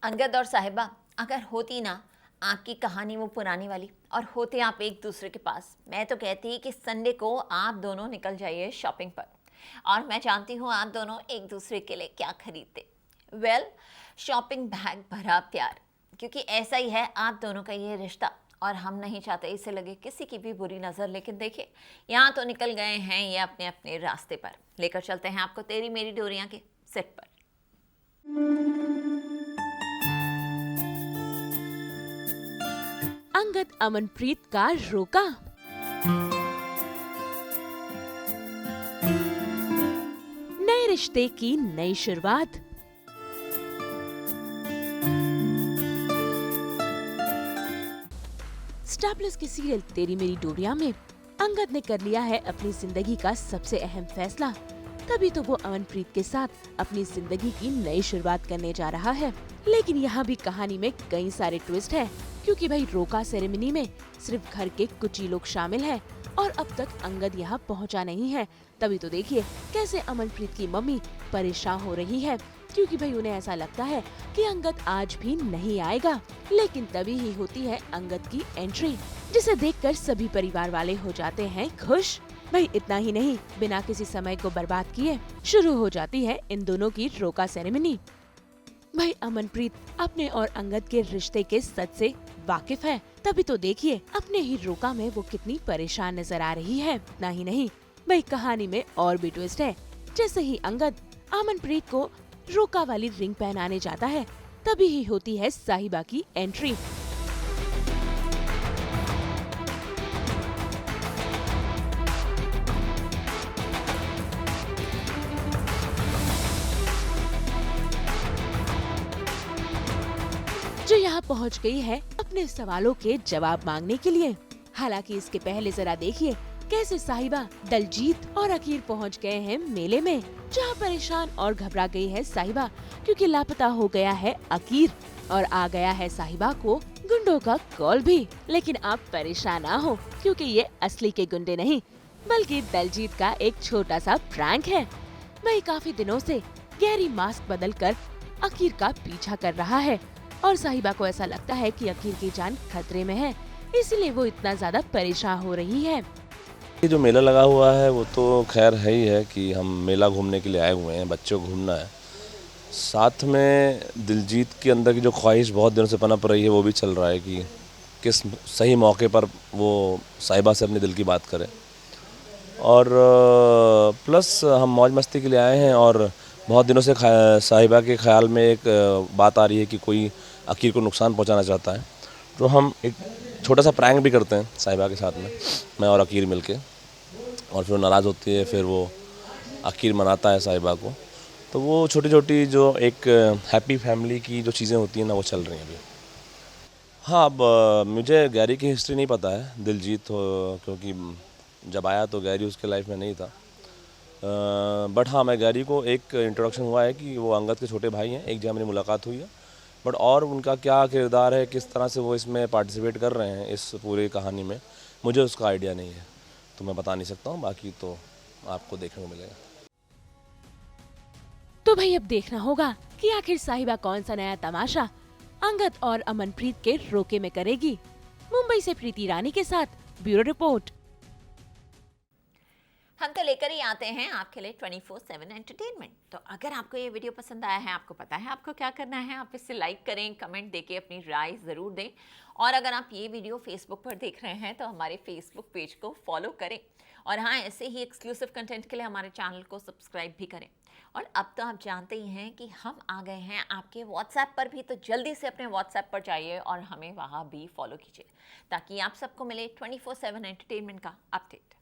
अंगद और साहिबा अगर होती ना आपकी कहानी वो पुरानी वाली और होते आप एक दूसरे के पास, मैं तो कहती कि संडे को आप दोनों निकल जाइए शॉपिंग पर। और मैं जानती हूँ आप दोनों एक दूसरे के लिए क्या खरीदते। वेल, शॉपिंग बैग भरा प्यार, क्योंकि ऐसा ही है आप दोनों का ये रिश्ता। और हम नहीं चाहते इसे लगे किसी की भी बुरी नज़र। लेकिन देखिए, यहाँ तो निकल गए हैं ये अपने अपने रास्ते पर। लेकर चलते हैं आपको तेरी मेरी डोरियां के सेट पर। अंगद अमनप्रीत का रोका। नए रिश्ते की नई शुरुआत। स्टार प्लस के सीरियल तेरी मेरी डोरिया में अंगद ने कर लिया है अपनी जिंदगी का सबसे अहम फैसला। तभी तो वो अमनप्रीत के साथ अपनी जिंदगी की नई शुरुआत करने जा रहा है। लेकिन यहाँ भी कहानी में कई सारे ट्विस्ट है, क्योंकि भाई रोका सेरेमनी में सिर्फ घर के कुछ ही लोग शामिल हैं और अब तक अंगद यहाँ पहुँचा नहीं है। तभी तो देखिए कैसे अमनप्रीत की मम्मी परेशान हो रही है, क्योंकि भाई उन्हें ऐसा लगता है कि अंगद आज भी नहीं आएगा। लेकिन तभी ही होती है अंगद की एंट्री, जिसे देखकर सभी परिवार वाले हो जाते हैं खुश। भाई इतना ही नहीं, बिना किसी समय को बर्बाद किए शुरू हो जाती है इन दोनों की रोका सेरेमनी। भाई अमनप्रीत अपने और अंगद के रिश्ते के सच से वाकिफ है, तभी तो देखिए अपने ही रोका में वो कितनी परेशान नजर आ रही है। ना ही नहीं, भाई कहानी में और भी ट्विस्ट है। जैसे ही अंगद अमनप्रीत को रोका वाली रिंग पहनाने जाता है, तभी ही होती है साहिबा की एंट्री। जो यहाँ पहुँच गई है अपने सवालों के जवाब मांगने के लिए। हालांकि इसके पहले जरा देखिए कैसे साहिबा, दलजीत और अकीर पहुँच गए हैं मेले में, जहाँ परेशान और घबरा गई है साहिबा, क्योंकि लापता हो गया है अकीर और आ गया है साहिबा को गुंडों का कॉल भी। लेकिन आप परेशान ना हो, क्योंकि ये असली के गुंडे नहीं बल्कि दलजीत का एक छोटा सा प्रैंक है। वही काफी दिनों से गहरी मास्क बदलकर अकीर का पीछा कर रहा है और साहिबा को ऐसा लगता है कि अकीर की जान खतरे में है, इसलिए वो इतना ज्यादा परेशान हो रही है। ये जो मेला लगा हुआ है वो तो खैर है ही है कि हम मेला घूमने के लिए आए हुए हैं, बच्चों को घूमना है। साथ में दिलजीत के अंदर की जो ख्वाहिश बहुत दिनों से पनप रही है वो भी चल रहा है कि किस सही मौके पर वो साहिबा से अपने दिल की बात करे। और प्लस हम मौज मस्ती के लिए आए हैं और बहुत दिनों से साहिबा के ख्याल में एक बात आ रही है कि कोई अकीर को नुकसान पहुंचाना चाहता है। तो हम एक छोटा सा प्रैंक भी करते हैं साहिबा के साथ में, मैं और अकीर मिलके, और फिर वो नाराज़ होती है, फिर वो अकीर मनाता है साहिबा को। तो वो छोटी छोटी जो एक हैप्पी फैमिली की जो चीज़ें होती हैं ना, वो चल रही हैं अभी। हाँ, अब मुझे गैरी की हिस्ट्री नहीं पता है, दिलजीत क्योंकि जब आया तो गैरी उसके लाइफ में नहीं था। बट हाँ, मैं गैरी को एक इंट्रोडक्शन हुआ है कि वो अंगद के छोटे भाई हैं, एक जगह मेरी मुलाकात हुई है। बट और उनका क्या किरदार है, किस तरह से वो इसमें पार्टिसिपेट कर रहे हैं इस पूरी कहानी में, मुझे उसका आइडिया नहीं है, तो मैं बता नहीं सकता हूँ। बाकी तो आपको देखने को मिलेगा। तो भाई अब देखना होगा कि आखिर साहिबा कौन सा नया तमाशा अंगद और अमनप्रीत के रोके में करेगी। मुंबई से प्रीति रानी के साथ ब्यूरो रिपोर्ट। हम तो लेकर ही आते हैं आपके लिए 24/7 एंटरटेनमेंट। तो अगर आपको ये वीडियो पसंद आया है, आपको पता है आपको क्या करना है, आप इसे लाइक करें, कमेंट देके अपनी राय ज़रूर दें। और अगर आप ये वीडियो फेसबुक पर देख रहे हैं तो हमारे फेसबुक पेज को फॉलो करें। और हाँ, ऐसे ही एक्सक्लूसिव कंटेंट के लिए हमारे चैनल को सब्सक्राइब भी करें। और अब तो आप जानते ही हैं कि हम आ गए हैं आपके व्हाट्सएप पर भी, तो जल्दी से अपने व्हाट्सएप पर जाइए और हमें वहाँ भी फॉलो कीजिए, ताकि आप सबको मिले 24/7 एंटरटेनमेंट का अपडेट।